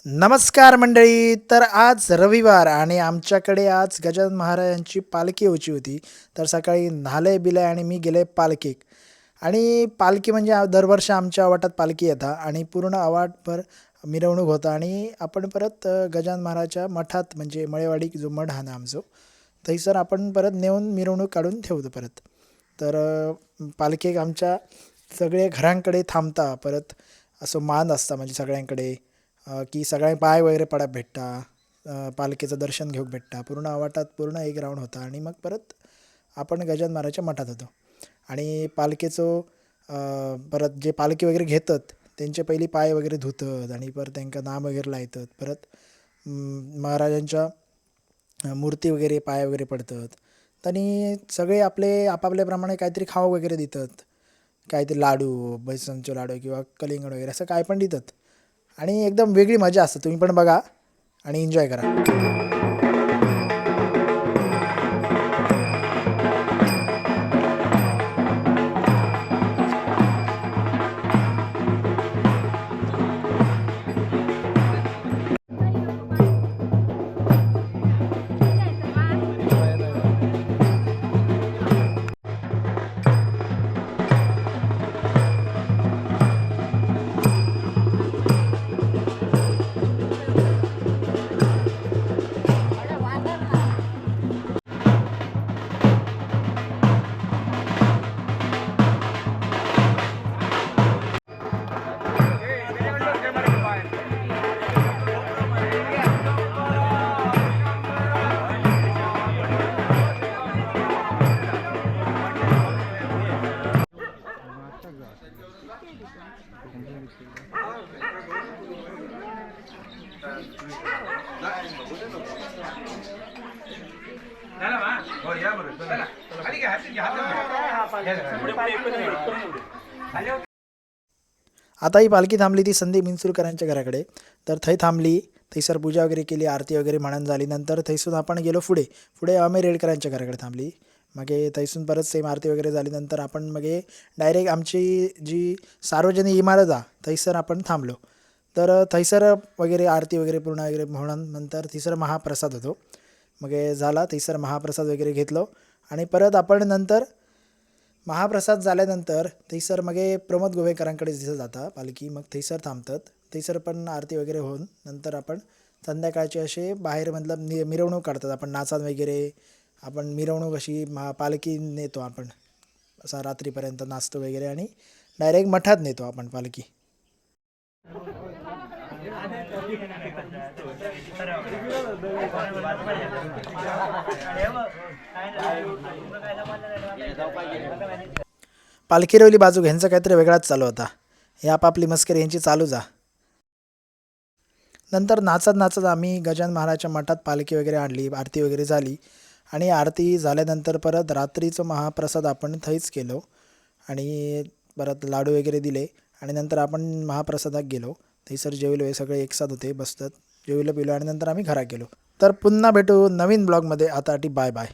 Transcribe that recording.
नमस्कार मंडळी. तर आज रविवार आणि आमच्याकडे आज गजानन महाराजांची पालखी यायची होती. तर सकाळी न्हाले बिले आणि मी गेले पालखीक. आणि पालखी म्हणजे दरवर्षी आमच्या आवाटात पालखी येता आणि पूर्ण आवाटभर मिरवणूक होता आणि आपण परत गजानन महाराजच्या मठात म्हणजे मळेवाडी जो मठ हा ना आमचो थंयसर आपण परत नेऊन मिरवणूक काढून ठेवतो परत. तर पालखेक आमच्या सगळे घरांकडे थांबता परत असं मान असता म्हणजे सगळ्यांकडे की सगळ्यांक पाय वगैरे पडा भेटता, पालखीचं दर्शन घेऊक भेटता. पूर्ण आवाटात पूर्ण एक राऊंड होता आणि मग परत आपण गजानन महाराजच्या मठात होतो. आणि पालखीचो परत जे पालखी वगैरे घेतात त्यांचे पहिली पाय वगैरे धुतात आणि परत त्यांना नाम वगैरे लायतात. परत महाराजांच्या मूर्ती वगैरे पाय वगैरे पडतात. आणि सगळे आपले आपापल्याप्रमाणे काहीतरी खाऊ वगैरे देतात. काहीतरी लाडू, बेसनचे लाडू किंवा कलिंगड वगैरे असं काय पण देतात. आणि एकदम वेगळी मजा असते. तुम्ही पण बघा आणि एन्जॉय करा. आता ही पालखी थांबली ती संदीप मिंचुरकरांच्या घराकडे. तर थंय थांबली. थंयसर पूजा वगैरे केली, आरती वगैरे म्हणून झाली. नंतर थंयसून आपण गेलो पुढे. पुढे आम्ही रेडकरांच्या घराकडे थांबली. मग थंयसून परत सेम आरती वगैरे झाली. नंतर आपण मग डायरेक्ट आमची जी सार्वजनिक इमारत आहे थंयसर आपण थांबलो. तर थंयसर वगैरे आरती वगैरे पूर्ण वगैरे म्हणून नंतर थंयसर महाप्रसाद होतो. मग झाला थंयसर महाप्रसाद वगैरे घेतलो आणि परत आपण नंतर महाप्रसाद झाल्यानंतर थंयसर मग प्रमोद गोवेकरांकडे दिसत जाता पालखी. मग थंयसर थांबतात. थंयसर पण आरती वगैरे होऊन नंतर आपण संध्याकाळचे असे बाहेर मतलब मिरवणूक काढतात. आपण नाचात वगैरे आपण मिरवणूक अशी पालखी नेतो आपण असा रात्रीपर्यंत नाचतो वगैरे आणि डायरेक्ट मठात नेतो आपण पालखी. पालखीरवली बाजू ह्यांचा काहीतरी वेगळाच चालू होता. हे आपापली मस्करी यांची चालू जा. नंतर नाचत नाचत आम्ही गजानन महाराजच्या मठात पालखी वगैरे आणली, आरती वगैरे झाली आणि आरती झाल्यानंतर परत रात्रीचं महाप्रसाद आपण थंयच केलो आणि परत लाडू वगैरे दिले आणि नंतर आपण महाप्रसादात गेलो. थंयसर जेवलो, हे सगळे एकसाथ होते बसतात. जेवलो पिलो आणि नंतर आम्ही घरात गेलो. तर पुन्हा भेटू नवीन ब्लॉगमध्ये. आता बाय बाय.